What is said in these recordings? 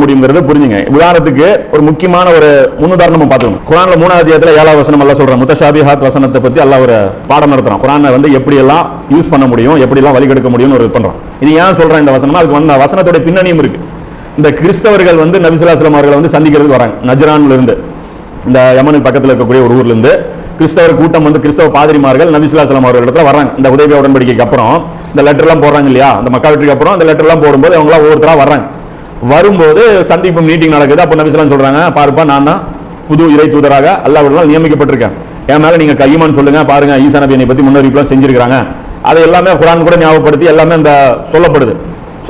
முடியுங்கிறத புரிஞ்சுங்க. உதாரணத்துக்கு ஒரு முக்கியமான ஒரு முன்னுதாரணம் பார்த்துக்கணும். குர்ஆன்ல 3வது அத்தியாயத்துல 7வது வசனம் அல்லாஹ் சொல்றான், முத்தஷாபிஹாத் வசனத்தை பத்தி அல்லாஹ் ஒரு பாடம் நடத்துறான். குர்ஆனை வந்து எப்படி எல்லாம் யூஸ் பண்ண முடியும், எப்படி எல்லாம் வழிகெடுக்க முடியும்னு ஒரு பண்றான். இது ஏன் சொல்றேன் இந்த வசனம், அதுக்கு வந்து வசனத்தோட பின்னணியும் இருக்கு. இந்த கிறிஸ்தவர்கள் வந்து நபி ஸல்லல்லாஹு அலைஹி வஸல்லம் அவர்களை வந்து சந்திக்கிறதுக்கு வராங்க. நஜ்ரான்ல இருந்து, இந்த யமனுக்கு பக்கத்துல இருக்கக்கூடிய ஒரு ஊர்ல இருந்து கிறிஸ்தவர் கூட்டம் வந்து கிறிஸ்தவ பாதிரிமார்கள் நபி ஸல்லல்லாஹு அலைஹி வஸல்லம் அவர்களிடத்துல வர்றாங்க. இந்த உதைபியா உடன்படிக்கைக்கு அப்புறம் இந்த லெட்டர் எல்லாம் போடுறாங்க இல்லையா, அந்த மக்கா வெற்றிக்கு அப்புறம் இந்த லெட்டர் எல்லாம் போடும்போது அவங்க எல்லாம் ஒவ்வொருத்தரா வர்றாங்க. வரும்போது சந்திப்பு மீட்டிங் நடக்குது. அப்ப நபி ஸல்லல்லாஹு அலைஹி வஸல்லம் சொல்றாங்க, பாருப்பா நான் தான் புது இறை தூதராக அல்லாஹ்வினால் நியமிக்கப்பட்டிருக்கேன், என் மேல நீங்க கைமான் சொல்லுங்க, பாருங்க ஈசா நபி என்னை பத்தி முன்னறிவிப்புலாம் செஞ்சிருக்காங்க. அதை எல்லாமே குர்ஆன் கூட ஞாபகப்படுத்தி எல்லாமே அந்த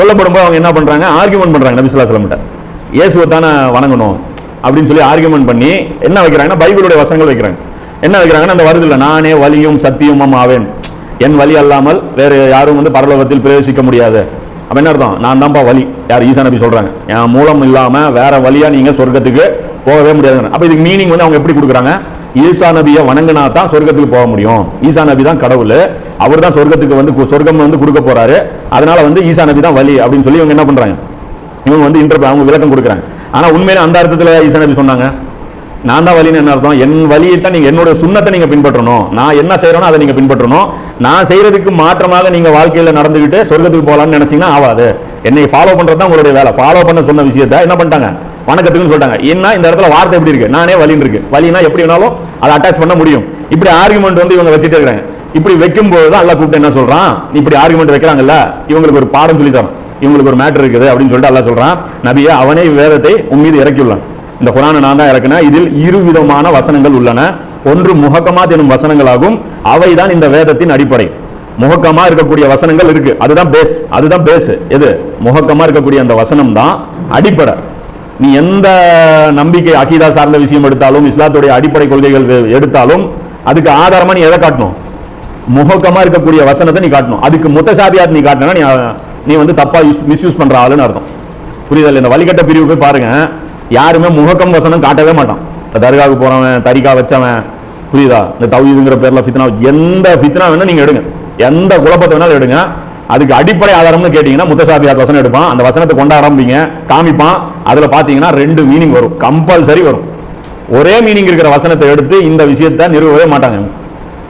சொல்லப்படும்போது அவங்க என்ன பண்றாங்க, ஆர்கியூமெண்ட் பண்றாங்க நபி ஸல்லல்லாஹு அலைஹி வஸல்லம் கிட்ட. இயேசுவை தானே வணங்கணும் அப்படின்னு சொல்லி ஆர்கியூமெண்ட் பண்ணி என்ன வைக்கிறாங்கன்னா பைபிளுடைய வசனங்கள் வைக்கிறாங்க. என்ன வைக்கிறாங்கன்னா, அந்த வருது இல்லை, நானே வலியும் சத்தியமும் ஆவேன், என் வழி அல்லாமல் வேறு யாரும் வந்து பரலோகத்தில் பிரவேசிக்க முடியாது. அப்ப என்ன அர்த்தம், நான் தான்ப்பா வழி. யார்? ஈசா நபி சொல்றாங்க, என் மூலம் இல்லாம வேற வழியா நீங்க சொர்க்கத்துக்கு போகவே முடியாது. அப்ப இதுக்கு மீனிங் வந்து அவங்க எப்படி கொடுக்குறாங்க, ஈசா நபியை வணங்கினா தான் சொர்க்கத்துக்கு போக முடியும், ஈசா நபி தான் கடவுள், அவர் தான் சொர்க்கத்துக்கு வந்து சொர்க்கம் வந்து கொடுக்க போறாரு, அதனால வந்து ஈசா நபி தான் வழி அப்படின்னு சொல்லி இவங்க என்ன பண்றாங்க, இவங்க வந்து அவங்க விளக்கம் கொடுக்குறாங்க. ஆனா உண்மையில அந்த அர்த்தத்துல ஈசா நபி சொன்னாங்க, நான் தான் வழின்னு என்ன அர்த்தம், என் வழியை தான் நீங்க, என்னோட சுண்ணத்தை நீங்க பின்பற்றணும், நான் என்ன செய்யறேனோ அதை நீங்க பின்பற்றணும், நான் செய்யறதுக்கு மாற்றமாக நீங்க வாழ்க்கையில நடந்துகிட்டு சொர்க்கத்துக்கு போகலாம்னு நினைச்சீங்கன்னா ஆகாது, என்னை ஃபாலோ பண்றது தான் உங்களுடைய வேலை. ஃபாலோ பண்ண சொன்ன விஷயத்தை என்ன பண்ணிட்டாங்க, வணக்கத்துக்குன்னு சொல்லிட்டாங்க. என்ன இந்த இடத்துல வார்த்தை எப்படி இருக்கு, நானே வழின்னு இருக்கு, வழினா எப்படி வேணாலும் அதை அட்டாச் பண்ண முடியும். இப்படி ஆர்குமெண்ட் வந்து இவங்க வச்சுட்டே இருக்காங்க. இப்படி வைக்கும்போது தான் அல்லாஹ் கூப்பிட்டு என்ன சொல்றான், இப்படி ஆர்குமெண்ட் வைக்கிறாங்கல்ல, இவங்களுக்கு ஒரு பாடம் சொல்லி தரோம், இவங்களுக்கு ஒரு மேட்டர் இருக்குது அப்படின்னு சொல்லிட்டு அல்லாஹ் சொல்றான், நபியே அவனே வேதத்தை உன் மீது இறக்கியுள்ளான், இந்த குர்ஆனை நான் தான் இறக்கினேன், இதில் இருவிதமான வசனங்கள் உள்ளன, ஒன்று முஹக்கமாத் எனும் வசனங்களாகும், அவைதான் இந்த வேதத்தின் அடிப்படை. முஹக்கமா இருக்கக்கூடிய வசனங்கள் இருக்கு, அதுதான் பேஸ். எது முஹக்கமா இருக்கக்கூடிய அந்த வசனம் தான் அடிப்படை. நீ எந்த நம்பிக்கை அகீதா சார்ந்த விஷயம் எடுத்தாலும், இஸ்லாத்துடைய அடிப்படை கொள்கைகள் எடுத்தாலும், அதுக்கு ஆதாரமா நீ எதை காட்டணும், முஹக்கமா இருக்கக்கூடிய வசனத்தை நீ காட்டணும். அதுக்கு முத்தஷாபிஹாத் நீ காட்டினா நீ வந்து தப்பா மிஸ்யூஸ் பண்ற ஆளுன்னு அர்த்தம். புரியுதல்? இந்த வழிகட்ட பிரிவு போய் பாருங்க, யாருமே முஹக்கம் வசனம் காட்டவே மாட்டான். தர்காவுக்கு போறவன், தரிகா வச்சவன், புரியுதா, இந்த தௌஹீதுங்கிற பேர்ல ஃபித்னா, எந்த ஃபித்னா வேணா நீங்க எடுங்க, எந்த குழப்பத்தை வேணாலும் எடுங்க, அதுக்கு அடிப்படை ஆதாரம்னு கேட்டீங்கன்னா முத்தஷாபிஹாத் வசனம் எடுப்பான், அந்த வசனத்தை கொண்ட ஆரம்பிங்க, காமிப்பான், அதுல பாத்தீங்கன்னா 2 மீனிங் வரும், கம்பல்சரி வரும். ஒரே மீனிங் இருக்கிற வசனத்தை எடுத்து இந்த விஷயத்தை நிறுவவே மாட்டாங்க.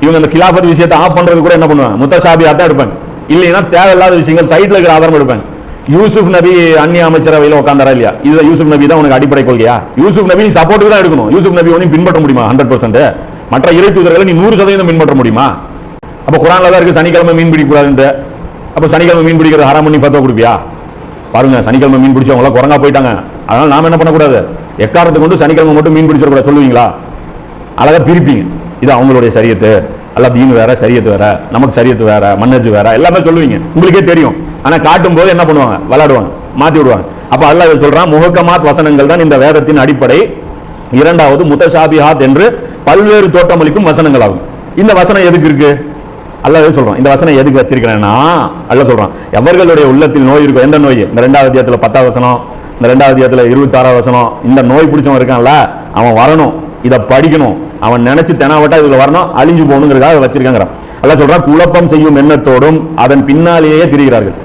இவங்க இந்த கிலாஃபத் விஷயத்தை ஆஃப் பண்றது கூட என்ன பண்ணுவாங்க, முத்தஷாபிஹாத் தான் எடுப்பாங்க. இல்லைன்னா தேவையில்லாத விஷயங்கள் சைட்ல இருக்கிற ஆதாரம் எடுப்பாங்க. யூசுப் நபி அந்நிய அமைச்சரவையில் உட்கார்ந்தாரா இல்லையா, இது யூசுப் நபி தான் உனக்கு அடிப்படை கொள்கையா? யூசுப் நபி நீ சப்போர்ட்டுக்கு தான் எடுக்கணும். யூசுப் நபி ஒன்னும் பின்பற்ற முடியுமா 100%? மற்ற இறை தூதர்களை நீ 100% பின்பற்ற முடியுமா? அப்ப குர்ஆன்ல தான் இருக்கு சனிக்கிழமை மீன் பிடிக்க கூடாதுன்னு. அப்ப சனிக்கிழமை மீன் பிடிக்கிறது ஹராம் நீ ஃபத்வா கொடுப்பியா? பாருங்க, சனிக்கிழமை மீன் பிடிச்சவங்க குரங்கா போயிட்டாங்க, அதனால நாம என்ன பண்ணக்கூடாது, எக்காரணத்தை கொண்டு சனிக்கிழமை மட்டும் மீன் பிடிச்சிடக்கூடாது சொல்லுவீங்களா? அழகா பிரிப்பீங்க, இது அவங்களுடைய சரியத்து, அல்ல தீன் வேற, சரியத்து வேற, நமக்கு சரியத்து வேற, மன்னஜு வேற, எல்லாமே சொல்லுவீங்க, உங்களுக்கே தெரியும். ஆனா காட்டும் போது என்ன பண்ணுவாங்க, விளையாடுவாங்க, மாத்தி விடுவாங்க. அப்ப அல்லாஹ் சொல்றான், முஹக்கமாத் வசனங்கள் தான் இந்த வேதத்தின் அடிப்படை. இரண்டாவது முத்தஷாபிஹாத் என்று பல்வேறு தோற்றமளிக்கும் வசனங்கள் ஆகும். இந்த வசனம் எதுக்கு இருக்கு அல்லாஹ் சொல்றான், இந்த வசனம் எதுக்கு வச்சிருக்கிறேன்னா அல்லாஹ் சொல்றான், எவர்களுடைய உள்ளத்தில் நோய் இருக்கும், எந்த நோய், இந்த 2வது அத்தியாயத்துல 10வது வசனம், இந்த 2வது அத்தியாயத்துல 26வது வசனம், இந்த நோய் பிடிச்சவன் இருக்கான்ல அவன் வரணும், இதை படிக்கணும், அவன் நினைச்சு தெனாவட்டா இதுல வரணும், அழிஞ்சு போகணுங்கிறதுக்காக வச்சிருக்காங்க. அல்லாஹ் சொல்றான், குழப்பம் செய்யும் எண்ணத்தோடும் அதன் பின்னாலேயே திரிகிறார்கள்.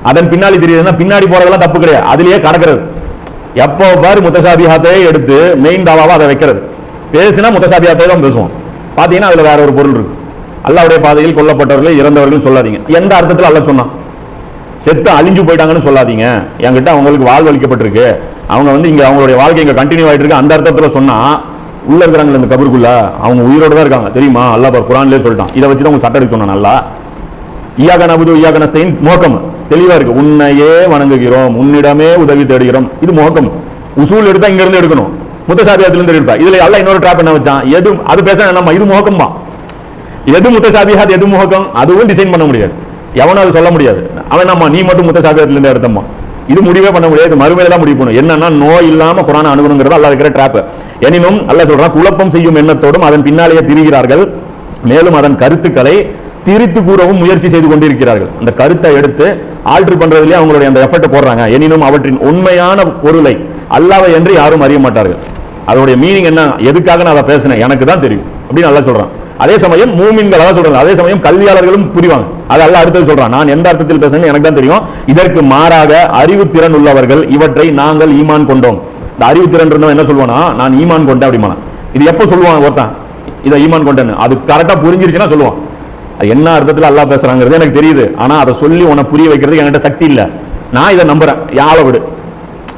அதன் பின்னாடி தெரியுதுன்னா பின்னாடி போறதெல்லாம் தப்பு கிடையாது, அதுலயே கடக்கிறது. எப்போ பாரு முத்தஷாபிஹாத்தை எடுத்து மெயின் தாவாவா அதை வைக்கிறது. பேசினா முத்தஷாபிஹாத்தை தான் பேசுவோம், பாத்தீங்கன்னா அதுல வேற ஒரு பொருள் இருக்கு. அல்லாஹ்வுடைய பாதையில் கொல்லப்பட்டவர்கள் இறந்தவர்கள் சொல்லாதீங்க. எந்த அர்த்தத்தில் அல்லாஹ் சொன்னான், செத்து அழிஞ்சு போயிட்டாங்கன்னு சொல்லாதீங்க, என்கிட்ட அவங்களுக்கு வாழ்வளிக்கப்பட்டிருக்கு, அவங்க வந்து இங்க அவங்களுடைய வாழ்க்கை இங்க கண்டினியூ ஆயிட்டு இருக்கு, அந்த அர்த்தத்துல சொன்னா உள்ள இருக்கிறாங்க இந்த கபருக்குள்ள அவங்க உயிரோட தான் இருக்காங்க தெரியுமா? அல்லாஹ் குர்ஆன்லயே சொல்லிட்டான். இதை வச்சுதான் உங்க சட்டத்துக்கு சொன்னான். நல்லா இய்யாக நஅபுது இய்யாக நஸ்தஈன் முஹக்கம் தெளிவா இருக்கு. உன்னையே வணங்குகிறோம், உன்னிடமே உதவி தேடுகிறோம், இது முஹக்கம். உசூல் எடுத்தா இங்க இருந்து எடுக்கணும், முத்தஷாபிஹாத்துல இருந்து எடுப்பா. இதுல அல்லாஹ் இன்னொரு ட்ராப் என்ன வச்சான், எது அது பேச நம்ம இது முஹக்கம் தான், எது முத்தஷாபிஹாத் எது முஹக்கம் அதுவும் டிசைன் பண்ண முடியாது, எவனும் அது சொல்ல முடியாது. அவன் நம்ம நீ மட்டும் முத்தஷாபிஹாத்துல இருந்து எடுத்தம்மா, இது முடிவே பண்ண முடியாது, மறுமையில தான் முடிவு பண்ணும். என்னன்னா நோய் இல்லாம குர்ஆனை அணுகணுங்கிறது அல்லாஹ் இருக்கிற ட்ராப். எனினும் அல்லாஹ் சொல்றான், குழப்பம் செய்யும் எண்ணத்தோடும் அதன் பின்னாலேயே திரிகிறார்கள், மேலும் அதன் கருத்துக்களை திரித்து கூறவும் முயற்சி செய்து கொண்டிருக்கிறார்கள். அந்த கருத்தை எடுத்து ஆல்டர் பண்றதுலயே அவங்களுடைய அந்த எஃபர்ட் போடுறாங்க. எனினும் அவற்றின் உண்மையான பொருளை அல்லாஹ்வை என்று யாரும் அறிய மாட்டார்கள். அதோடைய மீனிங் என்ன, எதுக்காக நான் அதை பேசினேன் எனக்கு தான் தெரியும் அப்படின்னு அல்லாஹ் சொல்றான். அதே சமயம் மூமின்கள் அதான் சொல்றாங்க, அதே சமயம் கல்வியாளர்களும் புரிவாங்க. அது அல்லாஹ் அடுத்தது சொல்றான். நான் எந்த அர்த்தத்தில் பேசுறேன்னு எனக்கு தான் தெரியும். இதற்கு மாறாக அறிவுத்திறன் உள்ளவர்கள் இவற்றை நாங்கள் ஈமான் கொண்டோம். இந்த அறிவுத்திறன் இருந்தவன் என்ன சொல்லுவானா, நான் ஈமான் கொண்டேன் அப்படிமா. இது எப்போ சொல்லுவான் ஒருத்தன் இதை ஈமான் கொண்டேன்னு? அது கரெக்டா புரிஞ்சிருச்சுன்னா சொல்லுவான். என்ன அர்த்தத்தில் அல்லாஹ் பேசுறாங்கிறது எனக்கு தெரியுது, ஆனா அதை சொல்லி உன்னை புரிய வைக்கிறதுக்கு என்கிட்ட சக்தி இல்லை. நான் இதை நம்புறேன், ஆளை விடு.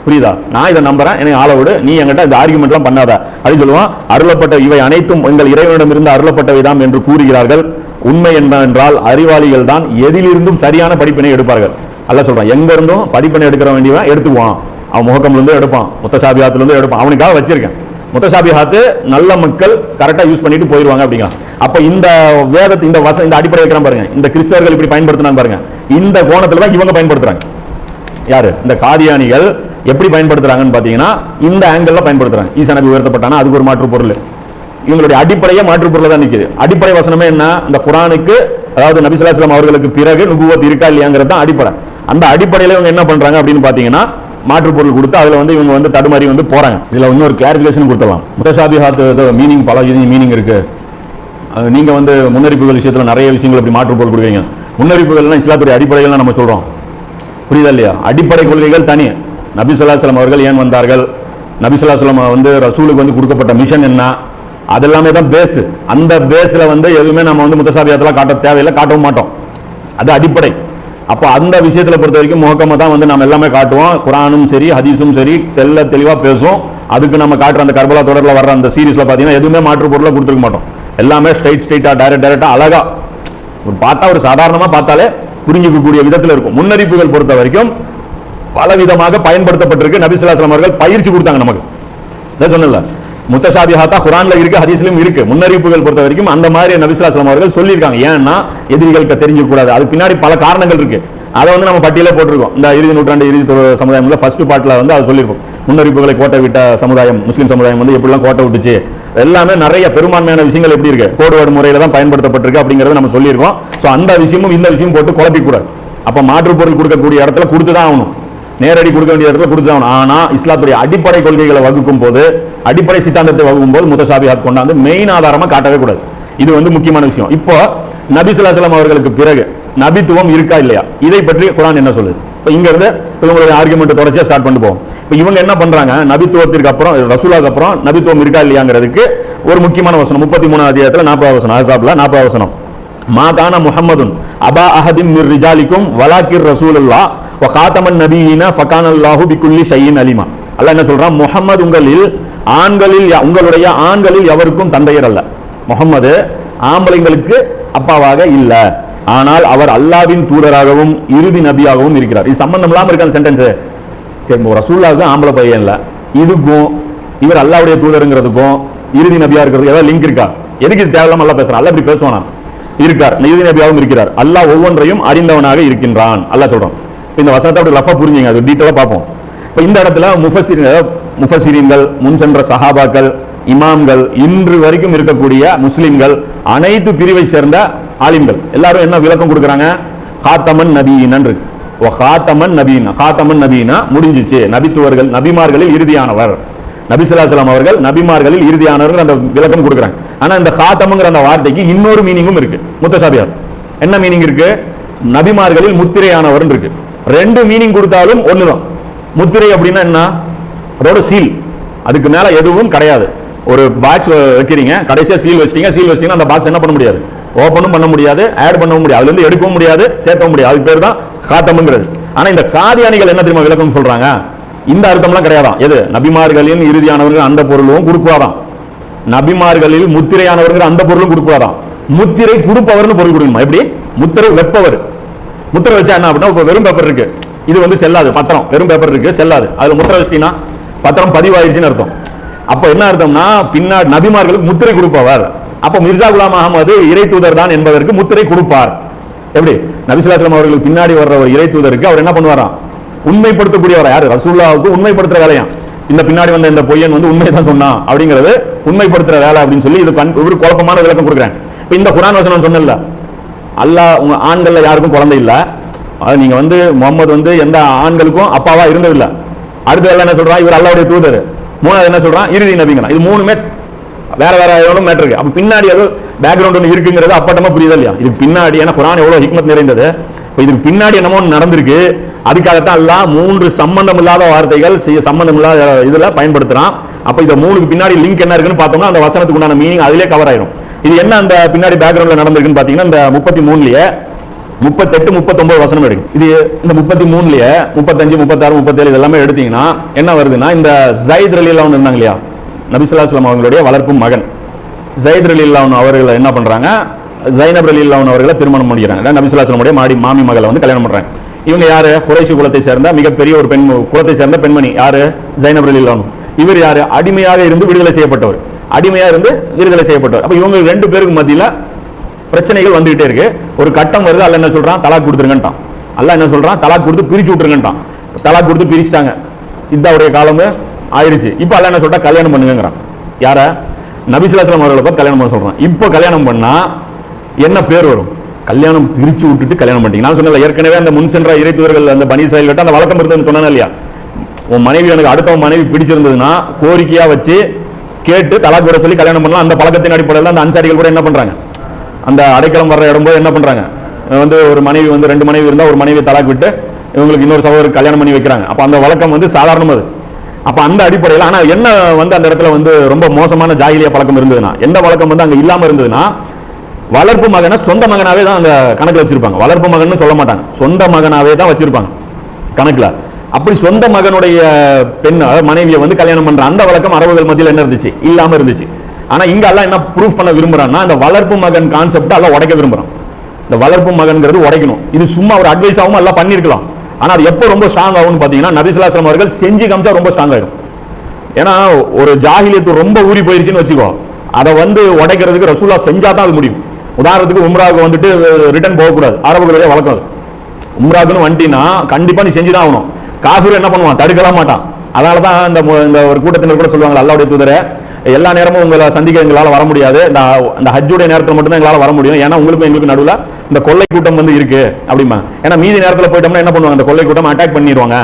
புரியுதா? நான் இதை நம்புறேன், எனக்கு ஆளை விடு, நீ என்கிட்ட இந்த ஆர்குமெண்ட்லாம் பண்ணாத அப்படின்னு சொல்லுவான். அருளப்பட்ட இவை அனைத்தும் எங்கள் இறைவனிடமிருந்து அருளப்பட்டவைதான் என்று கூறுகிறார்கள். உண்மை என்னவென்றால் அறிவாளிகள் தான் எதிலிருந்தும் சரியான படிப்பினை எடுப்பார்கள். அல்லாஹ் சொல்றான், எங்க இருந்தும் படிப்பினை எடுக்கிற வேண்டியவன் எடுத்துக்குவான். அவன் முஹக்கம்ல இருந்து எடுப்பான், முத்தசாபிஹாத்துல இருந்து எடுப்பான். அவனுக்காக வச்சிருக்கேன். முத்தசாபிஹாத்து நல்ல மக்கள் கரெக்டா யூஸ் பண்ணிட்டு போயிடுவாங்க அப்படிங்கிறான். அப்ப இந்த வேதத்தை இந்த அடிப்படை வைக்கிறான் பாருங்க. இந்த கிறிஸ்தவர்கள் இப்படி பயன்படுத்தினாங்க பாருங்க. இந்த கோணத்துல தான் இவங்க பயன்படுத்துறாங்க. யாரு? இந்த காதியானிகள் எப்படி பயன்படுத்துறாங்கன்னு பாத்தீங்கன்னா இந்த ஆங்கிள் பயன்படுத்துறாங்க. ஈசா நபி உயர்த்தப்பட்டானா அதுக்கு ஒரு மாற்று பொருள். இவங்களுடைய அடிப்படையே மாற்று பொருள் தான் நிக்குது. அடிப்படை வசனமே என்ன? இந்த குர்ஆனுக்கு, அதாவது நபி ஸல்லல்லாஹு அலைஹி வஸல்லம் அவர்களுக்கு பிறகு நுபுவத் இருக்கா இல்லையாங்கிறது தான் அடிப்படை. அந்த அடிப்படையில இவங்க என்ன பண்றாங்க அப்படின்னு பாத்தீங்கன்னா மாற்று பொருள் கொடுத்து அதுல இவங்க தடுமாறி போறாங்க. இதுல இன்னொரு கிளாரிபிகேஷன் கொடுத்துடலாம். முத்தஷாபிஹாத் மீனிங் பல மீனிங் இருக்கு. நீங்க முன்னறிப்புகள் விஷயத்துல நிறைய விஷயங்கள் அப்படி மாற்று பொருள் கொடுக்குறீங்க. முன்னறிப்புகள்லாம் இஸ்லாத்துடைய அடிப்படைகள் நம்ம சொல்றோம். புரியுதா இல்லையா? அடிப்படை கொள்கைகள் தனி. நபி ஸல்லல்லாஹு அலைஹி வஸல்லம் அவர்கள் ஏன் வந்தார்கள், நபி ஸல்லல்லாஹு அலைஹி வஸல்லம் ரசூலுக்கு கொடுக்கப்பட்ட மிஷன் என்ன, அதெல்லாமே தான் பேஸ். அந்த பேஸ்ல எதுவுமே நம்ம முத்தஷாபிஹாத்லாம் காட்ட தேவையில்லை, காட்டவும் மாட்டோம். அது அடிப்படை. அப்போ அந்த விஷயத்துல பொறுத்த வரைக்கும் முஹக்கமா தான் நம்ம எல்லாமே காட்டுவோம். குர்ஆனும் சரி ஹதீஸும் சரி தெளிவா பேசும். அதுக்கு நம்ம காட்டுற அந்த கர்பலா தொடர்ல வர்ற அந்த சீரிஸ்ல பாத்தீங்கன்னா எதுவுமே மாற்று பொருளை கொடுத்துருக்க மாட்டோம். எல்லாமே ஸ்ட்ரைட்டா டைரக்டா அழகா பார்த்தா ஒரு சாதாரணமா பார்த்தாலே புரிஞ்சிக்கக்கூடிய விதத்தில் இருக்கும். முன்னறிப்புகள் பொறுத்த வரைக்கும் பல விதமாக பயன்படுத்தப்பட்டிருக்கு. நபி ஸல்லல்லாஹு அலைஹி வஸல்லம் அவர்கள் பயிற்சி கொடுத்தாங்க நமக்கு. நான் சொன்னல முத்தஷாபிஹாத்தா குர்ஆன்ல இருக்கு, ஹதீஸ்லயும் இருக்கு. முன்னறிப்புகள் பொறுத்த வரைக்கும் அந்த மாதிரி நபி ஸல்லல்லாஹு அலைஹி வஸல்லம் அவர்கள் சொல்லியிருக்காங்க. ஏன்னா எதிரிகளுக்கு தெரிஞ்சு கூடாது. அது பின்னாடி பல காரணங்கள் இருக்கு. அதை நம்ம பட்டியலே போட்டிருக்கோம். இந்த இறுதி நூற்றாண்டு இறுதி சமுதாயம்ல ஃபர்ஸ்ட் பார்ட்ல அதை சொல்லியிருக்கோம். முன்னறிப்புகளை கோட்டை விட்ட சமுதாயம், முஸ்லீம் சமுதாயம் எப்படிலாம் கோட்டை விட்டுச்சு, எல்லாமே நிறைய பெரும்பான்மையான விஷயங்கள் எப்படி இருக்கு, கோடுவேடு முறையில தான் பயன்படுத்தப்பட்டிருக்கு அப்படிங்கறத நம்ம சொல்லியிருக்கோம். ஸோ அந்த விஷயமும் இந்த விஷயம் போட்டு குழப்பிக்கூடாது. அப்ப மாற்று பொருள் கொடுக்கக்கூடிய இடத்துல கொடுத்துதான் ஆகணும், நேரடி கொடுக்க வேண்டிய இடத்துல கொடுத்துதான். ஆனா இஸ்லாத்துடைய அடிப்படை கொள்கைகளை வகுக்கும் போது, அடிப்படை சித்தாந்தத்தை வகுக்கும் போது முத்தஷாபிஹாத் கொண்டாந்து மெயின் ஆதாரமா காட்டவே கூடாது. இது முக்கியமான விஷயம். இப்போ நபி ஸல்லல்லாஹு அலைஹி வஸல்லம் அவர்களுக்கு பிறகு நபித்துவம் இருக்கா இல்லையா, இதை பற்றி குர்ஆன் என்ன சொல்லுது? இப்போ இங்க இருந்து இவங்களுடைய ஆர்குமெண்ட் தொடர்ச்சியா ஸ்டார்ட் பண்ணிட்டு போவோம். இப்போ இவங்க என்ன பண்றாங்க, நபித்துவத்திற்கு அப்புறம் ரசூலுக்கு அப்புறம் நபித்துவம் இருக்கா இல்லையாங்கிறதுக்கு ஒரு முக்கியமான வசனம் 33 அத்தியாயத்துல 40 வசனம், அஹ்ஸாப்ல 40 வசனம். மா கான முஹம்மதுன் அபா அஹதின் மிர் ரிஜாலிக்கும் வலாக்கிர் ரசூலுல்லாஹ் வ காதமன் நபியினா ஃபகானல்லாஹு பிகுல்லி ஷைஇன் அலிமா. அல்லாஹ் என்ன சொல்றான்? முஹம்மது உங்களுடைய ஆண்களில் எவருக்கும் தந்தையர் அல்ல. முஹம்மது ஆம்பளைங்களுக்கு அப்பாவாக இல்ல, ஆனால் அவர் அல்லாஹ்வின் தூதராகவும் இறுதி நபியாகவும் இருக்கிறார். இது சம்பந்தம் இல்லாம இருக்க அந்த சென்டென்ஸ். சரி, ரசூலுல்லாஹ்வுக்கு ஆம்பளை பையன் இல்ல, இதுக்கும் இவர் அல்லாஹ்வுடைய தூதருங்கிறதுக்கும் இறுதி நபியா இருக்கிறது ஏதாவது லிங்க் இருக்கா? எதுக்கு இது தேவையில்லாம அல்லாஹ் பேசுறான்? அல்லாஹ் இப்படி பேசுவானா? இருக்கார், இறுதி நபியாகவும் இருக்கிறார். அல்லாஹ் ஒவ்வொன்றையும் அறிந்தவனாக இருக்கின்றான் அல்லாஹ் சொல்றான். இந்த வசனத்தை அப்படி ரஃபா புரிஞ்சுங்க, அது டீட்டெயிலா பார்ப்போம். இப்போ இந்த இடத்துல முஃபஸ்ஸிரீன்கள், முன் சென்ற சஹாபாக்கள், இமாம்கள், இன்று வரைக்கும் இருக்கக்கூடிய முஸ்லிம்கள், அனைத்து பிரிவை சேர்ந்த ஆலிம்கள் எல்லாரும் என்ன விளக்கம் கொடுக்குறாங்க? காத்தமன் நபியின இருக்கு. காத்தமன் நபியினா, காத்தமன் நபியினா முடிஞ்சிச்சு, நபித்துவர்கள் நபிமார்களில் இறுதியானவர். நபி ஸல்லல்லாஹு அலைஹி வஸல்லம் அவர்கள் நபிமார்களில் இறுதியானவர் அந்த விளக்கம் கொடுக்குறாங்க. ஆனா இந்த காத்தம்ங்கிற அந்த வார்த்தைக்கு இன்னொரு மீனிங்கும் இருக்கு. முத்தஷாபிஹாத் என்ன மீனிங் இருக்கு? நபிமார்களில் முத்திரையானவர் இருக்கு. ரெண்டு மீனிங் கொடுத்தாலும் ஒண்ணுதான். முத்திரை அப்படின்னா என்ன? அதோட சீல், அதுக்கு மேல எதுவும் கிடையாது. ஒரு பாக்ஸ் வைக்கிறீங்க, கடைசியா சீல் வச்சிட்டீங்கன்னா அந்த பாக்ஸ் என்ன பண்ண முடியாது? ஓபனும் பண்ண முடியாது, ஆட் பண்ணவும் முடியாது, அதுல இருந்து எடுக்கவும் முடியாது, சேர்க்கவும் முடியாது. அதுக்கு பேர் தான் காத்தம்ங்கிறது. ஆனா இந்த காதியானிகள் என்ன தெரியுமா விளக்கம் சொல்றாங்க? இந்த அர்த்தம்லாம் கிடையாதான். எது? நபிமார்களின் இறுதியானவர்கள் அந்த பொருளும் கொடுக்குவாதான், நபிமார்களில் முத்திரையானவர்கள் அந்த பொருளும் கொடுக்குவாதான். முத்திரை கொடுப்பவர்னு பொருள் கொடுக்கணுமா? எப்படி? முத்திரை வெப்பவர். முத்திரை வச்சா என்ன அப்படின்னா, வெறும் பேப்பர் இருக்கு, இது செல்லாது. பத்திரம் வெறும் பேப்பர் இருக்கு, செல்லாது. அதுல முத்திரை வச்சிட்டீங்கன்னா பத்திரம் பதிவாயிருச்சுன்னு அர்த்தம். அப்ப என்ன அர்த்தம்னா, பின்னாடி நபிமார்களுக்கு முத்திரை கொடுப்பவர். அப்ப மிர்சா குலாம் அகமது இறை தூதர் தான் என்பதற்கு முத்திரை கொடுப்பார். எப்படி? நபி ஸல்லல்லாஹு அலைஹி வஸல்லம் அவர்களுக்கு பின்னாடி வர்ற ஒரு இறை தூதருக்கு அவர் என்ன பண்ணுவாராம்? உண்மைப்படுத்தக்கூடியவர். யாரு? ரசூலுல்லாஹ்வுக்கு உண்மைப்படுத்துற வேலையா. இந்த பின்னாடி வந்த இந்த பொய்யன் உண்மை தான் சொன்னான் அப்படிங்கிறது உண்மைப்படுத்துற வேலை அப்படின்னு சொல்லி இது ஒரு குழப்பமான விளக்கம் கொடுக்குறேன். இப்ப இந்த குர்ஆன் வசனம் சொன்னல, அல்லாஹ் உங்க ஆண்கள்ல யாருக்கும் குழந்தை இல்ல, அது நீங்க முகமது எந்த ஆண்களுக்கும் அப்பாவா இருந்ததில்லை. அடுத்து எல்லாம் என்ன சொல்றான்? இவர் அல்லாஹ்வுடைய தூதர். மூணாவது என்ன சொல்றான்? இறுதி நபிங்கிறான். இது மூணுமே வேற வேற எவ்வளவு மேட்டர் இருக்கு. அப்ப பின்னாடி அது பேக்ரவுண்ட் ஒன்று இருக்குங்கிறது அப்பட்டமா புரியுதா இல்லையா? இது பின்னாடி ஏன்னா குர்ஆன் எவ்வளவு ஹிக்மத் நிறைந்தது. இதுக்கு பின்னாடி என்னமோ நடந்திருக்கு. அதுக்காகத்தான் அல்லாஹ் 3 சம்பந்தம் இல்லாத வார்த்தைகள் சம்பந்தம் இல்லாத இதுல பயன்படுத்துறான். அப்ப இந்த 3க்கு பின்னாடி லிங்க் என்ன இருக்குன்னு பார்த்தோம்னா அந்த வசனத்துக்கு உண்டான மீனிங் அதிலே கவர் ஆயிரும். இது என்ன அந்த பின்னாடி பேக்ரவுண்ட்ல நடந்திருக்குன்னு பாத்தீங்கன்னா இந்த 33லயே 38 39 வசனம் எடுக்கு. இது இந்த 33லயே 35 36 37 இதெல்லாமே எடுத்தீங்கன்னா என்ன வருதுன்னா இந்த ஸைத் ரலியல்லாஹு அன்ஹு இருந்தாங்க இல்லையா, நபி ஸல்லல்லாஹு அலைஹி வஸல்லம் அவங்களுடைய வளர்ப்பு மகன் ஸைத் ரலியல்லாஹு அன்ஹு அவர்கள் என்ன பண்றாங்க, ஸைனப் ரலியல்லாஹு அன்ஹா அவர்களை திருமணம் பண்ணிக்கிறாங்க. நபி ஸல்லல்லாஹு அலைஹி வஸல்லம் மாமி மகளை வந்து கல்யாணம் பண்றாங்க. இவங்க யாரு? குறைஷி குலத்தை சேர்ந்த மிகப்பெரிய ஒரு பெண் குலத்தை சேர்ந்த பெண்மணி யாரு? ஸைனப் ரலியல்லாஹு அன்ஹா. இவர் யாரு? அடிமையாக இருந்து விடுதலை செய்யப்பட்டவர். அடிமையா இருந்து விடுதலை செய்யப்பட்டவர். அப்ப இவங்க 2 பேருக்கு மத்தியில பிரச்சனைகள் வந்துகிட்டே இருக்கு. ஒரு கட்டம் வருது, அல்லாஹ் என்ன சொல்றான்? தலாக் கொடுத்துருங்கன்றான். அல்லாஹ் என்ன சொல்றான்? தலாக் கொடுத்து பிரிச்சு விட்டுருங்கன்றான். தலாக் கொடுத்து பிரிச்சுட்டாங்க, இதாவுடைய காலம் ஆயிடுச்சு. இப்போ அல்லாஹ் என்ன சொல்றா? கல்யாணம் பண்ணுங்கறான். யார? நபி ஸல்லல்லாஹு அலைஹி வஸல்லம் அவர்களை பார்த்து கல்யாணம் பண்ண சொல்றான். இப்போ கல்யாணம் பண்ணா என்ன பேர் வரும்? கல்யாணம் பிரிச்சு விட்டுட்டு கல்யாணம் பண்ணிட்டீங்க. நான் சொன்னல ஏற்கனவே அந்த முன் சென்ற இறை தூதர்கள் அந்த பனி இஸ்ராயீல் கிட்ட அந்த வழக்கம் இருந்ததுன்னு சொன்னா இல்லையா, உன் மனைவி எனக்கு அடுத்தவன் மனைவி பிடிச்சிருந்ததுன்னா கோரிக்கையா வச்சு கேட்டு தலாக் விட சொல்லி கல்யாணம் பண்ணலாம். அந்த பழக்கத்தின் அடிப்படையில் அந்த அன்சாரிகள் கூட என்ன பண்றாங்க, அந்த அடைக்கலம் வர்ற இடம் போது என்ன பண்றாங்க, வந்து ஒரு மனைவி வந்து 2 மனைவி இருந்தா ஒரு மனைவி தலாக் விட்டு இவங்களுக்கு இன்னொரு சகோதரருக்கு கல்யாணம் பண்ணி வைக்கிறாங்க. அப்ப அந்த வழக்கம் வந்து சாதாரணம் அது. அப்ப அந்த அடிப்படையில் ஆனா என்ன வந்து அந்த இடத்துல வந்து ரொம்ப மோசமான ஜாகிலியா பழக்கம் இருந்ததுன்னா, எந்த வழக்கம் வந்து அங்க இல்லாம இருந்ததுன்னா, வளர்ப்பு மகனை சொந்த மகனாவே தான் அந்த கணக்குல வச்சிருப்பாங்க. வளர்ப்பு மகன் சொல்ல மாட்டாங்க, சொந்த மகனாவே தான் வச்சிருப்பாங்க கணக்குல. அப்படி சொந்த மகனுடைய பெண் மனைவியை வந்து கல்யாணம் பண்ற அந்த வழக்கம் அரபுகள் மத்தியில் என்ன இருந்துச்சு? இல்லாம இருந்துச்சு. ஆனா இங்க அல்லாஹ் என்ன ப்ரூஃப் பண்ண விரும்புறான்னா, இந்த வளர்ப்பு மகன் கான்செப்ட் அல்லாஹ் உடைக்க விரும்புறான். இந்த வளர்ப்பு மகன்கிறது உடைக்கணும். இது சும்மா ஒரு அட்வைஸாவும் அல்லாஹ் பண்ணிருக்கலாம். ஆனா அது எப்போ ரொம்ப ஸ்ட்ராங் ஆகும்னு பாத்தீங்கன்னா, நபி ஸல்லல்லாஹு அலைஹி வஸல்லம் அவர்கள் செஞ்சு காமிச்சா ரொம்ப ஸ்ட்ராங் ஆயிடும். ஏன்னா ஒரு ஜாஹிலியத்து ரொம்ப ஊறி போயிருச்சுன்னு வச்சுக்கோ, அதை வந்து உடைக்கிறதுக்கு ரசூலுல்லாஹ் செஞ்சா தான் அது முடியும். உதாரணத்துக்கு உம்ராவுக்கு வந்துட்டு ரிட்டர்ன் போகக்கூடாது, அரபுகளுடைய வழக்கம் அது. உம்ராக்குன்னு வந்துட்டீங்கன்னா கண்டிப்பா நீ செஞ்சுதான் ஆகணும். காஃபிர் என்ன பண்ணுவான்? தடுக்கலாம் மாட்டான். அதனாலதான் இந்த ஒரு கூட்டத்தினர் கூட சொல்லுவாங்க, அல்லாஹ்வுடைய தூதரே எல்லா நேரமும் உங்களை சந்திக்க எங்களால வர முடியாது, இந்த ஹஜ்ஜுடைய நேரத்தில் மட்டும் தான் எங்களால வர முடியும். ஏன்னா உங்களுக்கும் எங்களுக்கு நடுவில் இந்த கொள்ளை கூட்டம் வந்து இருக்கு அப்படிமா. ஏன்னா மீதி நேரத்தில் போயிட்டோம்னா என்ன பண்ணுவாங்க, இந்த கொள்ளை கூட்டம் அட்டாக் பண்ணிடுவாங்க.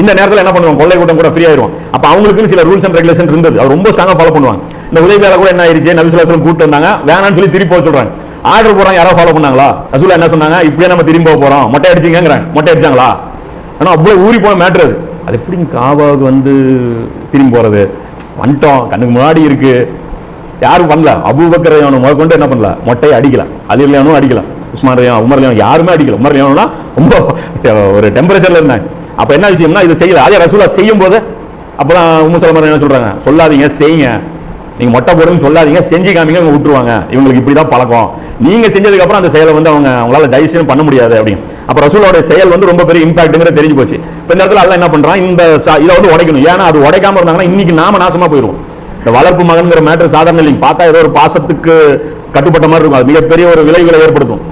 இந்த நேரத்தில் என்ன பண்ணுவாங்க, கொள்ளை கூட்டம் கூட ஃப்ரீ ஆயிரும். அப்ப அவங்களுக்கு சில ரூல்ஸ் அண்ட் ரெகுலேஷன் இருந்தது, அது ரொம்ப ஸ்ட்ராங்கா ஃபாலோ பண்ணுவாங்க. இந்த உதவியால கூட என்ன ஆயிருச்சு, நபி ஸல்லல்லாஹு அலைஹி வஸல்லம் கூப்பிட்டு வந்தாங்க, வேணான்னு சொல்லி திருப்பி போக சொல்றாங்க. ஆர்டர் போறாங்க, யாரோ ஃபாலோ பண்ணாங்களா? ரசூலுல்லாஹ் என்ன சொன்னாங்க, இப்படியே நம்ம திரும்பி போக போறோம், மொட்டை அடிச்சிங்கிறாங்க. மொட்டை அடிச்சாங்களா? ஆனா அவ்வளவு ஊறி போன மேட்டர் அது. அது எப்படி காபாவுக்கு வந்து திரும்பி போறது? வந்துட்டோம், கண்ணுக்கு முன்னாடி இருக்கு, யாரும் பண்ணல. அபூபக்கர் ரலியல்லாஹு அன்ஹு கொண்டு என்ன பண்ணல, மொட்டையை அடிக்கல. அலி ரலியல்லாஹு அன்ஹு அடிக்கல, உஸ்மான் ரலியல்லாஹு அன்ஹு, உமர் ரலியல்லாஹு அன்ஹு யாருமே அடிக்கல. உமர் ரலியல்லாஹு அன்ஹு ரொம்ப ஒரு டெம்பரேச்சர்ல இருந்தாங்க. அப்ப என்ன விஷயம்னா, இது செய்யல. அதே ரசூலுல்லாஹ் செய்யும் போது அப்பதான் உம்மு சலமா என்ன சொல்றாங்க, சொல்லாதீங்க, செய்யுங்க. நீங்க மொட்டை போடுன்னு சொல்லாதீங்க, செஞ்சு காமிங்க, அவங்க விட்டுருவாங்க. இவங்களுக்கு இப்படிதான் பழக்கம். நீங்க செஞ்சதுக்கு அப்புறம் அந்த செயலை வந்து அவங்களால டைஜஷன் பண்ண முடியாது அப்படின்னு. அப்ப ரசூலோட செயல் வந்து ரொம்ப பெரிய இம்பாக்ட்ங்கிறது தெரிஞ்சு போச்சு. இப்ப இந்த இடத்துல அல்லாஹ் என்ன பண்றான், இந்த இதை வந்து உடைக்கணும். ஏன்னா அது உடைக்காம இருந்தாங்கன்னா இன்னைக்கு நாம நாசமா போயிருவோம். இந்த வளர்ப்பு மகன்கிற மேட்டர் சாதாரண இல்லைங்க. பார்த்தா ஏதோ ஒரு பாசத்துக்கு கட்டுப்பட்ட மாதிரி இருக்கும், அது மிகப்பெரிய ஒரு விளைவுகளை ஏற்படுத்தும்.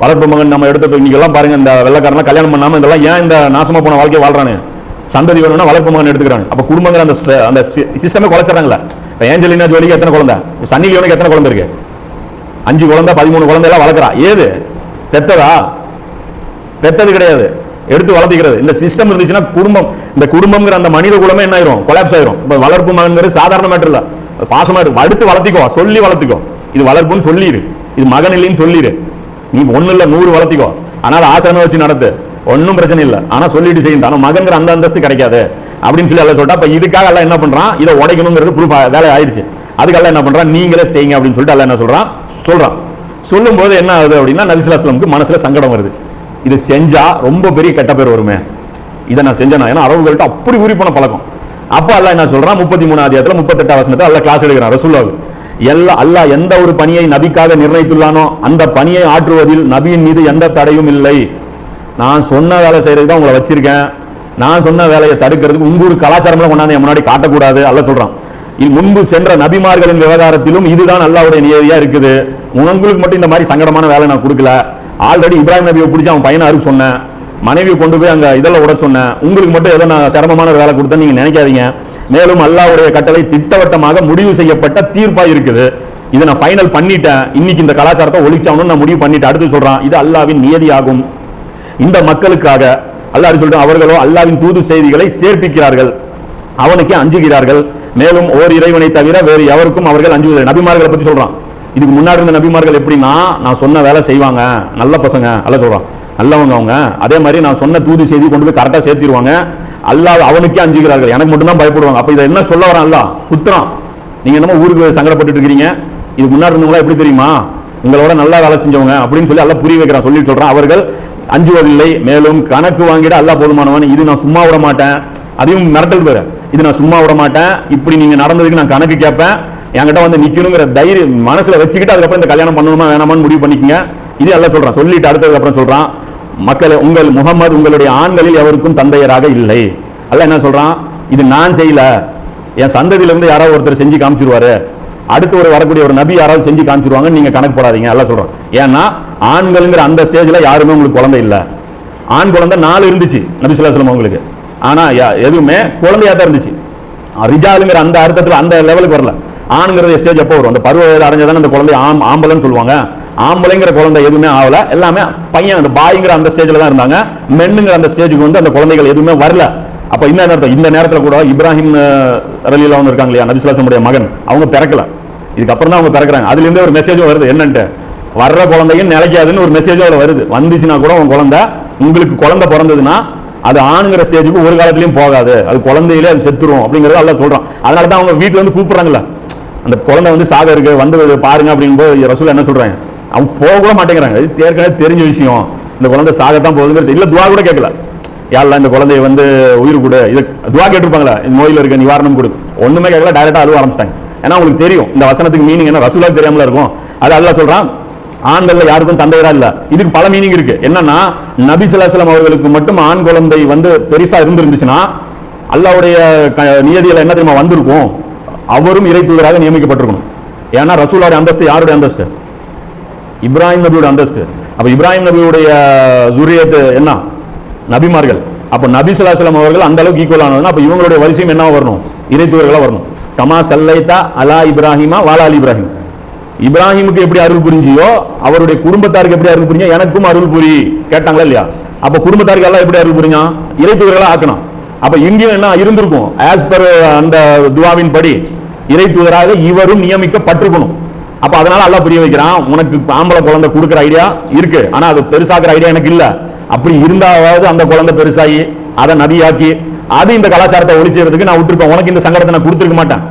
வளர்ப்பு மகன் நம்ம எடுத்து இன்னைக்கு எல்லாம் பாருங்க, இந்த வெள்ளக்காரனா கல்யாணம் பண்ணாம இதெல்லாம் ஏன் இந்த நாசமா போன வாழ்க்கையை வாழ்றானு, சந்ததி வேணும்னா வளர்ப்பு மகன் எடுத்துக்கிறாங்க. அப்ப குடும்பங்கிற அந்த சிஸ்டமே குலைச்சிடறாங்களா? ஏஞ்சலினா ஜோலிக்கு எத்தனை குழந்தை, சன்னி லியோனுக்கு எத்தனை குழந்தை இருக்கு? 5 குழந்தை 13 குழந்தை எல்லாம் வளர்க்குறா. ஏது பெத்ததா? பெத்தது கிடையாது, எடுத்து வளர்த்திக்கிறது. இந்த சிஸ்டம் இருந்துச்சுன்னா குடும்பம், இந்த குடும்பம்ங்கிற அந்த மனித குலமே என்ன ஆயிரும், கொலாப்ஸ் ஆயிரும். இப்ப வளர்ப்பு மகன்கிறது சாதாரண மேட்டர் இல்ல, பாசமா இருக்கு. அடுத்து வளர்த்திக்கோ, சொல்லி வளர்த்திக்கோ. இது வளர்ப்புன்னு சொல்லிடு, இது மகன் இல்லைன்னு சொல்லிடு. நீ 1 இல்ல 100 வளர்த்திக்கோ, ஆனால் ஆசனை வச்சு நடத்து, ஒன்னும் பிரச்சனை இல்லை. ஆனா சொல்லிட்டு செய்யும். ஆனா மகன்கிற அந்த அந்தஸ்து கிடைக்காது அப்படின்னு சொல்லி எல்லாம் சொல்லிட்டா, அப்ப இதுக்காக எல்லாம் என்ன பண்றான், இதை உடைக்கணுங்கிறது ப்ரூஃப் வேலை ஆயிடுச்சு. அதுக்கெல்லாம் என்ன பண்றான், நீங்களே செய்யுங்க அப்படின்னு சொல்லிட்டு எல்லாம் என்ன சொல்றான். சொல்லும் போது என்ன ஆகுது அப்படின்னா, நபி ஸல்லல்லாஹு அலைஹி வஸல்லம் மனசுல சங்கடம் வருது. இது செஞ்சா ரொம்ப பெரிய கெட்ட பேர் வருமே, இதை நான் செஞ்சேனா, ஏன்னா அரபுகள்கிட்ட அப்படி ஊறி போன பழக்கம். அப்ப அல்லாஹ் என்ன சொல்றான், 33 அத்தியாயத்துல 38 வசனத்தை அல்லாஹ் கிளாஸ் எடுக்கிறான் ரசூலுல்லாஹ்வுக்கு. அல்லாஹ் எந்த ஒரு பணியை நபிக்காக நிர்ணயித்துள்ளானோ அந்த பணியை ஆற்றுவதில் நபியின் மீது எந்த தடையும் இல்லை. நான் சொன்ன வேலை செய்யறதுக்கு தான் உங்களை வச்சிருக்கேன், நான் சொன்ன வேலையை தடுக்கிறதுக்கு உங்க ஒரு கலாச்சாரம் கொண்டாந்து என் முன்னாடி காட்டக்கூடாது அல்ல சொல்றான். முன்பு சென்ற நபிமார்களின் விவகாரத்திலும் இதுதான் அல்லாஹ்வுடைய நியதியா இருக்குது. உங்களுக்கு மட்டும் இந்த மாதிரி சங்கடமான வேலை நான் கொடுக்கல. ஆல்ரெடி இப்ராஹிம் நபியை பிடிச்சி அவன் பையனை அறுக்க சொன்னேன், மனைவியை கொண்டு போய் அங்க இதெல்லாம் உட சொன்னேன். உங்களுக்கு மட்டும் ஏதோ நான் சிரமமான வேலை கொடுத்தேன் நீங்க நினைக்காதீங்க. மேலும் அல்லாஹ்வுடைய கட்டளை திட்டவட்டமாக முடிவு செய்யப்பட்ட தீர்ப்பா இருக்குது. இதை நான் ஃபைனல் பண்ணிட்டேன், இன்னைக்கு இந்த கலாச்சாரத்தை ஒழிச்சாகணும்னு நான் முடிவு பண்ணிட்டேன். அடுத்து சொல்றான், இது அல்லாஹ்வின் நியதியாகும். இந்த மக்களுக்காக அல்லாஹ் சொல்றான், அவர்களோ அல்லாஹ்வின் தூது செய்திகளை சேர்ப்பிக்கிறார்கள், அவனுக்கே அஞ்சுகிறார்கள், மேலும் ஓர் இறைவனை தவிர வேறு எவருக்கும் அவர்கள் அஞ்சுவதில்லை. நபிமார்களை பத்தி சொல்றான். இதுக்கு முன்னாடி இருந்த நபிமார்கள் எப்படின்னா, நான் சொன்ன வேலை செய்வாங்க, நல்ல பசங்க, அல்ல சொல்றான், நல்லவங்க அவங்க. அதே மாதிரி நான் சொன்ன தூது செய்தி கொண்டு போய் கரெக்டா சேர்த்திருவாங்க. அல்லாஹ் அவனுக்கே அஞ்சுகிறார்கள், எனக்கு மட்டும் தான் பயப்படுவாங்க. அப்ப இதை என்ன சொல்ல வரான்? அல்லாஹ் குத்துறான். நீங்க என்னமோ ஊருக்கு சங்கடப்பட்டு இருக்கிறீங்க, இது முன்னாடி இருந்தவங்களா எப்படி தெரியுமா, உங்களோட நல்லா வேலை செஞ்சவங்க அப்படின்னு சொல்லி அல்லாஹ் புரிய வைக்கிறான். சொல்லி சொல்றான், அவர்கள் அஞ்சுவதில்லை. மேலும் கணக்கு வாங்கிட அல்லாஹ் போதுமானவன், இது நான் சும்மா விட மாட்டேன். அதையும் மிரட்டல் பேரு, இது நான் சும்மா விட மாட்டேன், இப்படி நீங்க நடந்ததுக்கு நான் கணக்கு கேட்பேன், என்கிட்ட வந்து நிக்கணுங்கிற தைரியம் மனசுல வச்சுக்கிட்டு அதுக்கப்புறம் இந்த கல்யாணம் பண்ணணுமா வேணாமான்னு முடிவு பண்ணிக்கங்க. இது அல்லாஹ் சொல்றான். சொல்லிட்டு அடுத்ததுக்கு அப்புறம் சொல்றான், மக்கள் உங்கள் முகமது உங்களுடைய ஆண்களில் எவருக்கும் தந்தையராக இல்லை. அல்லாஹ் என்ன சொல்றான், இது நான் செய்யல, என் சந்ததியிலிருந்து யாராவது ஒருத்தர் செஞ்சு காமிச்சிருவாரு, அடுத்து ஒரு வரக்கூடிய ஒரு நபி யாராவது செஞ்சு காமிச்சிருவாங்க, நீங்க கணக்கு போடாதீங்க. அல்லாஹ் சொல்றான். ஏன்னா ஆண்கள்ங்கிற அந்த ஸ்டேஜ்ல யாருமே உங்களுக்கு குழந்தை இல்ல. ஆண் குழந்தை 4 இருந்துச்சு நபி ஸல்லல்லாஹு அலைஹி வஸல்லம் அவங்களுக்கு, ஆனா எதுவுமே குழந்தையா தான் இருந்துச்சு. ரிஜாலுங்கிற அந்த அர்த்தத்துல அந்த லெவலுக்கு வரல. ஆண்கிற ஸ்டேஜ் எப்போ வரும், அந்த பருவ அடைஞ்சதானே அந்த குழந்தை ஆம்பளைன்னு சொல்லுவாங்க. ஆம்பளைங்கிற குழந்தை எதுவுமே ஆகல, எல்லாமே பையன், அந்த பாய்ங்கிற அந்த ஸ்டேஜ்ல தான் இருந்தாங்க. மென்னுங்கிற அந்த ஸ்டேஜுக்கு வந்து அந்த குழந்தைகள் எதுவுமே வரல. அப்ப இந்த நேரத்தில் இந்த நேரத்தில் கூட இப்ராஹிம் ரலியல்லாஹு அன்ஹு இருக்காங்க இல்லையா, நபி ஸல்லல்லாஹு அலைஹி வஸல்லம் மகன், அவங்க பிறக்கல. இதுக்கப்புறம் தான் அவங்க பிறக்கிறாங்க. அதுல இருந்து ஒரு மெசேஜும் வருது, என்னன்ட்டு வர்ற குழந்தையும் நிலைக்காதுன்னு ஒரு மெசேஜும் அதுல வருது. வந்துச்சுன்னா கூட உங்க குழந்தை, உங்களுக்கு குழந்தை பிறந்ததுன்னா அது ஆணுங்கிற ஸ்டேஜுக்கு ஒரு காலத்திலயும் போகாது, அது குழந்தையிலே அது செத்துரும் அப்படிங்கறது அல்லாஹ் சொல்றான். அதனால தான் அவங்க வீட்டுல வந்து கூப்பிடுறாங்கல்ல, அந்த குழந்தை வந்து சாக இருக்கு வந்து பாருங்க அப்படிங்கும்போது ரசூல் என்ன சொல்றாங்க, அவங்க போக கூட மாட்டேங்கிறாங்க. இது ஏற்கனவே தெரிஞ்ச விஷயம், இந்த குழந்தை சாகத்தான் போகுதுங்கிறது இல்ல. துவா கூட கேட்கல, யாரெல்லாம் இந்த குழந்தைய வந்து உயிர் கொடு, இது துவா கேட்டிருப்பாங்களா, இந்த நோயில இருக்க நிவாரணம் கொடு, ஒண்ணுமே கேட்கல, டைரக்டா அழுவ ஆரம்பிச்சிட்டாங்க. ஏன்னா உங்களுக்கு தெரியும் இந்த வசனத்துக்கு மீனிங் என்ன, ரசூலுக்கு தெரியாமல இருக்கும். அது அல்லாஹ் சொல்றான், ஆண்கள்ல யாருக்கும் தந்தையரா இல்ல. இதுக்கு பல மீனிங் இருக்கு. என்னன்னா, நபி ஸல்லல்லாஹு அலைஹி வஸல்லம் அவர்களுக்கு மட்டும் ஆண் குழந்தை வந்து பெருசா இருந்துச்சுன்னா அல்லாஹ்வுடைய நியதியில என்ன தெரியுமா வந்திருக்கும், அவரும் இறை தூதராக நியமிக்கப்பட்டிருக்கணும். ஏன்னா ரசூலுடைய அந்தஸ்து யாருடைய அந்தஸ்து, இப்ராஹிம் நபியோட அந்தஸ்து. அப்ப இப்ராஹிம் நபியுடைய ஜுரியத் என்ன, நபிமார்கள். அப்ப நபி ஸல்லல்லாஹு அலைஹி வஸல்லம் அவர்கள் அந்த அளவுக்கு ஈக்குவல் ஆனவங்க. அப்ப இவங்களுடைய வரிசையும் என்ன வரணும், இறை தூதர்களா வரணும். கமா சல்லைதா அலா இப்ராஹிமா வாலா அலி இப்ராஹிம், இப்ராஹிமுக்கு எப்படி அருள் புரிஞ்சியோ அவருடைய குடும்பத்தாருக்கு எப்படி அருள் புரிஞ்சா எனக்கும் அருள் புரி கேட்டாங்களா இல்லையா. அப்ப குடும்பத்தாருக்கு எல்லாம் எப்படி அருள் புரிஞ்சா, இறை தூதர்களா ஆக்கணும். அப்ப இங்கேயும் என்ன இருந்திருக்கும், ஆஸ் பர் அந்த துவாவின் படி இறை தூதராக இவரும் நியமிக்கப்பட்டிருக்கணும். அப்ப அதனால அல்லாஹ் புரிய வைக்கிறான், உனக்கு ஆம்பளை குழந்தை கொடுக்குற ஐடியா இருக்கு, ஆனா அது பெருசாக்குற ஐடியா எனக்கு இல்ல. அப்படி இருந்தாவது அந்த குழந்தை பெருசாகி அதை நபியாக்கி அது இந்த கலாச்சாரத்தை ஒழிச்சுறதுக்கு நான் விட்டுருப்பேன், உனக்கு இந்த சங்கடத்தை நான் கொடுத்துருக்க மாட்டேன்.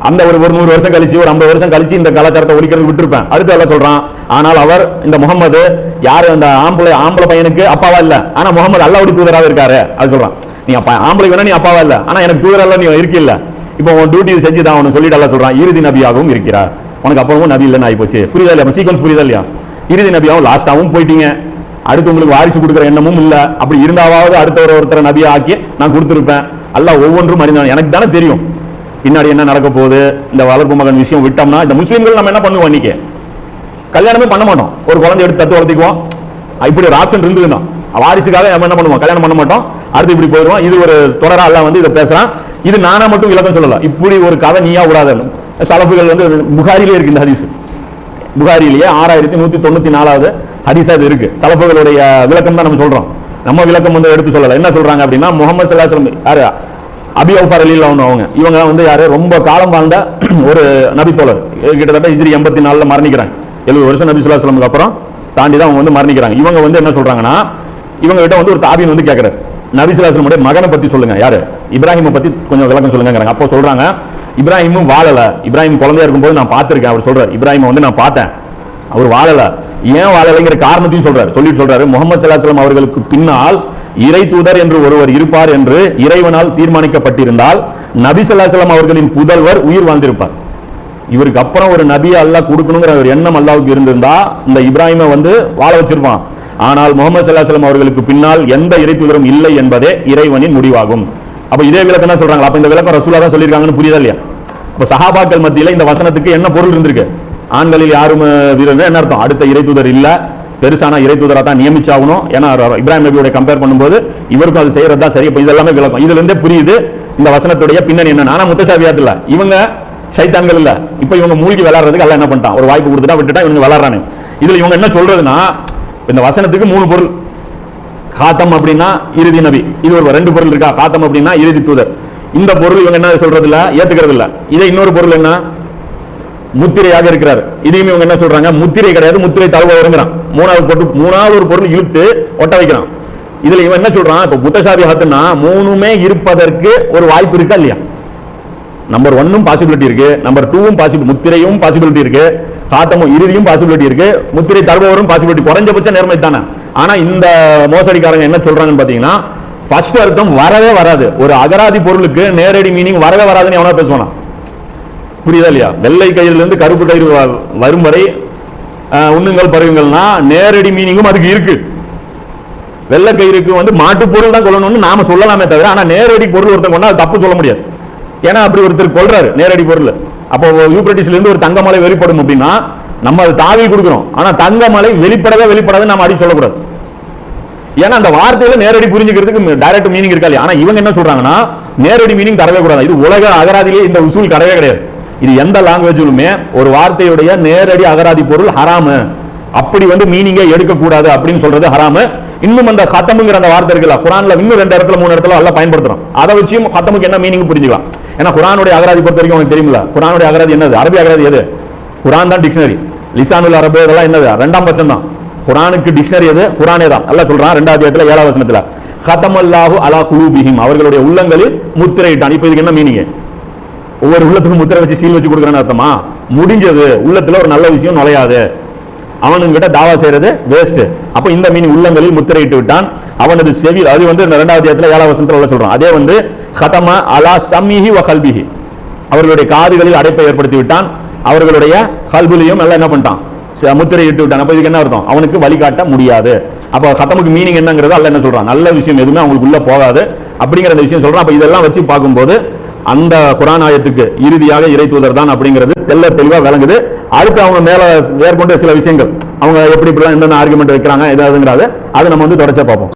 அந்த ஒரு 100 வருஷம் கழிச்சு ஒரு 50 வருஷம் கழிச்சு இந்த கலாச்சாரத்தை ஒழிக்கிறது விட்டுருப்பேன். அடுத்து எல்லாம் சொல்றான், ஆனால் அவர் இந்த முகமது யாரு, அந்த ஆம்பளை பையனுக்கு அப்பாவா இல்ல, ஆனா முகமது அல்லாஹ்வுடைய தூதராக இருக்காரு. அது சொல்றான், நீ ஆம்பளை வேணா நீ அப்பாவா இல்ல, ஆனா எனக்கு தூதரெல்லாம் நீ இருக்கில்ல, இப்போ உன் டியூட்டி செஞ்சுதான் அவனு சொல்லிட்டு எல்லாம் சொல்றான், இறுதி நபியாகவும் இருக்கிறார், உனக்கு அப்பவும் நபி இல்லைன்னு ஆகி போச்சு. புரியுதா இல்லையா, சீக்வன்ஸ் புரியுதா இல்லையா, இறுதி நபியாகவும் லாஸ்டாவும் போயிட்டீங்க, அடுத்து உங்களுக்கு வாரிசு கொடுக்குற எண்ணமும் இல்ல, அப்படி இருந்தாவது அடுத்த ஒருத்தரை நபியா ஆக்கி நான் கொடுத்துருப்பேன். அல்லாஹ் ஒவ்வொன்றும் அறிந்தான், எனக்கு தானே தெரியும் பின்னாடி என்ன நடக்க போகுது. இந்த வளர்ப்பு மகன் விஷயம் விட்டோம்னா இந்த முஸ்லீம்கள் நம்ம என்ன பண்ணுவோம், இன்னைக்கு கல்யாணமே பண்ண மாட்டோம், ஒரு குழந்தை எடுத்து தத்து வளர்த்திக்குவோம். இப்படி ஒரு ஆப்ஷன் இருந்ததுன்னா வாரிசுக்காக நம்ம என்ன பண்ணுவோம், கல்யாணம் பண்ண மாட்டோம், அடுத்து இப்படி போயிடுவோம். இது ஒரு தொடரா அல்லாஹ் வந்து இதை பேசுறான். இது நானா மட்டும் விளக்கம் சொல்லலாம், இப்படி ஒரு கதை நீயா விடாத. சலஃபுகள் வந்து புகாரிலே இருக்கு இந்த ஹதீஸ், புகாரிலேயே 6194வது ஹதீஸா இது இருக்கு. சலஃபுகளுடைய விளக்கம் தான் நம்ம சொல்றோம், நம்ம விளக்கம் வந்து எடுத்து சொல்லல. என்ன சொல்றாங்க அப்படின்னா, முஹம்மது ஸல்லல்லாஹு அலைஹி வஸல்லம் யாரு, அபி அவுஃபா ரலியல்லாஹு அன்ஹு, அவங்க இவங்க வந்து யாரு, ரொம்ப காலம் வாழ்ந்த ஒரு நபி தோழர், கிட்டத்தட்ட ஹிஜ்ரி 84ல மரணிக்கிறாங்க. 70 வருஷம் நபி ஸல்லல்லாஹு அலைஹி வஸல்லம் அப்புறம் தாண்டி தான் அவங்க வந்து மரணிக்கிறாங்க. இவங்க வந்து என்ன சொல்றாங்கன்னா, இவங்க கிட்ட வந்து ஒரு தாபீன் வந்து கேட்கிறார், நபி ஸல்லல்லாஹு அலைஹி வஸல்லம் மகனை பத்தி சொல்லுங்க, யாரு இப்ராஹிமை பத்தி கொஞ்சம் விளக்கம் சொல்லுங்க. அப்போ சொல்றாங்க, இப்ராஹிமும் வாழல, இப்ராஹிம் குழந்தையா இருக்கும்போது நான் பார்த்திருக்கேன். அவர் சொல்றாரு, இப்ராஹிமை வந்து நான் பார்த்தேன், அவர் வாழல. ஏன் வாழலைங்கிற காரணத்தையும் சொல்றாரு. சொல்லிட்டு சொல்றாரு, முஹம்மது ஸல்லல்லாஹு அலைஹி வஸல்லம் அவர்களுக்கு பின்னால் இறை தூதர் என்று ஒருவர் இருப்பார் என்று இறைவனால் தீர்மானிக்கப்பட்டிருந்தால் நபி ஸல்லல்லாஹு அலைஹி வஸல்லம் அவர்களின் புதல்வர் உயிர் வாழ்ந்திருப்பார். இவருக்கு அப்புறம் ஒரு நபியை அல்லாஹ் கொடுக்கணுங்கிற ஒரு எண்ணம் அல்லாஹ்வுக்கு இருந்திருந்தா இந்த இப்ராஹிமை வந்து வாழ வச்சிருப்பான். ஆனால் முஹம்மது ஸல்லல்லாஹு அலைஹி வஸல்லம் அவர்களுக்கு பின்னால் எந்த இறை தூதரும் இல்லை என்பதே இறைவனின் முடிவாகும். அப்ப இதே விளக்கம் தான் சொல்றாங்க. அப்ப இந்த விளக்கம் ரசூலா தான் சொல்லியிருக்காங்கன்னு புரியுதா இல்லையா. அப்ப சஹாபாக்கள் மத்தியில இந்த வசனத்துக்கு என்ன பொருள் இருந்திருக்கு, ஆண்களில் யாரும் வீரர் என்ன அர்த்தம், அடுத்த இறை தூதர் இல்ல, பெருசான இறை தூதரா தான் நியமிச்சாகணும். ஏன்னா இப்ராஹிம் நபியோட கம்பேர் பண்ணும்போது இவருக்கும் அது செய்யறது தான் சரி. இது எல்லாமே விளக்கம், இதுல இருந்தே புரியுது இந்த வசனத்துடைய பின்னணி என்ன. ஆனா முத்தசாபியாத் இல்ல, இவங்க சைத்தான்கள் இல்ல. இப்ப இவங்க மூழ்கி விளையாடுறதுக்கு அல்ல என்ன பண்ணிட்டான், ஒரு வாய்ப்பு கொடுத்துட்டா விட்டுட்டா இவங்க விளையாடுறாங்க. இதுல இவங்க என்ன சொல்றதுன்னா, இந்த வசனத்துக்கு 3 பொருள். காத்தம் அப்படின்னா இறுதி நபி, இது ஒரு 2 பொருள் இருக்கா. காத்தம் அப்படின்னா இறுதி தூதர், இந்த பொருள் இவங்க என்ன சொல்றது இல்ல, ஏத்துக்கிறது இல்ல. இதே இன்னொரு பொருள் என்ன, முத்திரையாக இருக்கிறார். இதையும் இவங்க என்ன சொல்றாங்க, முத்திரை கிடையாது, முத்திரை தழுவுங்கிறான். மூணாவது ஒரு பொருள் இழுத்து ஒட்ட வைக்கிறான். இதுல இவன் என்ன சொல்றான், இப்ப முத்தஷாபிஹாத்துன்னா மூணுமே இருப்பதற்கு ஒரு வாய்ப்பு இருக்கா இல்லையா? நம்பர் 1 பாசிபிலிட்டி இருக்கு, நம்பர் 2 முத்திரையும் பாசிபிலிட்டி இருக்கு, காத்தமும் இறுதியும் பாசிபிலிட்டி இருக்கு, முத்திரை தருபவரும் பாசிபிலிட்டி, குறைஞ்சபட்ச நேர்மை தானே. ஆனா இந்த மோசடிக்காரங்க என்ன சொல்றாங்கன்னு பாத்தீங்கன்னா, ஃபர்ஸ்ட் அர்த்தம் வரவே வராது. ஒரு அகராதி பொருளுக்கு நேரடி மீனிங் வரவே வராதுன்னு எவனா பேசுவானா? புரியுதா இல்லையா? வெள்ளை கயிறிலிருந்து கருப்பு கயிறு வரும் வரை உண்ணுங்கள் பருவங்கள்னா நேரடி மீனிங்கும் அதுக்கு இருக்கு. வெள்ளை கயிறுக்கு மாட்டு பொருள் தான் கொள்ளணும்னு நாம சொல்லலாமே தவிர, ஆனா நேரடி பொருள் ஒருத்தர் கொண்டா அது தப்பு சொல்ல முடியாது. ஏன்னா அப்படி ஒருத்தர் கொள்றாரு நேரடி பொருள். அப்போ யூப்ரட்டிஸ்ல இருந்து ஒரு தங்கமலை வெளிப்படும் அப்படின்னா நம்ம அது தாவி கொடுக்கிறோம். ஆனா தங்கமலை வெளிப்படாது நாம அடி சொல்லக்கூடாது. ஏன்னா அந்த வார்த்தையில நேரடி புரிஞ்சுக்கிறதுக்கு டைரக்ட் மீனிங் இருக்கா இல்லையா? ஆனா இவங்க என்ன சொல்றாங்கன்னா நேரடி மீனிங் தரவே கூடாது. இது உலக அகராதியிலே இந்த உசூல் கிடையவே கிடையாது. இது எந்த லாங்குவேஜிலுமே ஒரு வார்த்தையுடைய நேரடி அகராதி பொருள் ஹராமு, அப்படி மீனிங்கே எடுக்க கூடாது அப்படின்னு சொல்றது ஹராமு. இன்னும் அந்த ஹத்தமுங்கிற அந்த வார்த்தை இருக்குல்ல, குர்ஆன்ல இன்னும் 2 இடத்துல 3 இடத்துல எல்லாம் பயன்படுத்துறோம். அதை வச்சும் ஹத்தமுக்கு என்ன மீனிங் புரிஞ்சுக்கலாம். ஏன்னா குர்ஆனுடைய அகராதி பொறுத்த வரைக்கும் உங்களுக்கு தெரியுமில்ல, குர்ஆனுடைய அகராதி என்னது? அரபி அகராதி எது? குர்ஆன் தான் டிக்ஷனரி. லிசானுல் அரபு இதெல்லாம் என்னது? 2ஆம் பட்சம் தான். குர்ஆனுக்கு டிக்ஷனரி எது? குர்ஆனே தான். அல்லாஹ் சொல்றான் 2ஆம் அத்தியாயத்துல 7ஆம் வசனத்துல, ஹதமல்லாஹு அலா குலூபிஹிம், அவர்களுடைய உள்ளங்களில் முத்திரையிட்டான். இப்போ இதுக்கு என்ன மீனிங்? ஒவ்வொரு உள்ளத்துக்கும் முத்திரை வச்சு சீல் வச்சு கொடுக்குறேன்னு அர்த்தமா? முடிஞ்சது, உள்ளத்துல ஒரு நல்ல விஷயம் நுழையாது, அவனுங்கிட்ட தாவா செய்யறது வேஸ்ட். அப்ப இந்த மீனிங், உள்ளங்களில் முத்திரையிட்டு விட்டான், அவனது செவி. அது இந்த 2ஆம் அத்தியாயத்துல 7ஆம் வசனத்துல சொல்றான். அதே ஹதம அலா சம்மிஹி வ கல்பிஹி, அவர்களுடைய காதுகளில் அடைப்பை ஏற்படுத்தி விட்டான், அவர்களுடைய கல்பிலையும் எல்லாம் என்ன பண்ணிட்டான், முத்திரையிட்டு விட்டான். அப்ப இதுக்கு என்ன அர்த்தம்? அவனுக்கு வழிகாட்ட முடியாது. அப்ப ஹதமுக்கு மீனிங் என்னங்கிறது அல்லாஹ் என்ன சொல்றான்? நல்ல விஷயம் எதுவுமே அவங்களுக்கு உள்ள போகாது அப்படிங்கிற அந்த விஷயம் சொல்றான். அப்ப இதெல்லாம் வச்சு பார்க்கும்போது அந்த குர்ஆன் ஆயத்துக்கு இறுதியாக இறை தூதர் தான் அப்படிங்கிறது தெளிவா விளங்குது. அடுத்து அவங்க மேல மேற்கொண்டு சில விஷயங்கள் அவங்க எப்படி இப்படிலாம் என்னென்ன ஆர்குமெண்ட் வைக்கிறாங்க ஏதாவதுங்கிறது அதை நம்ம தொடர்ச்சியா பார்ப்போம்.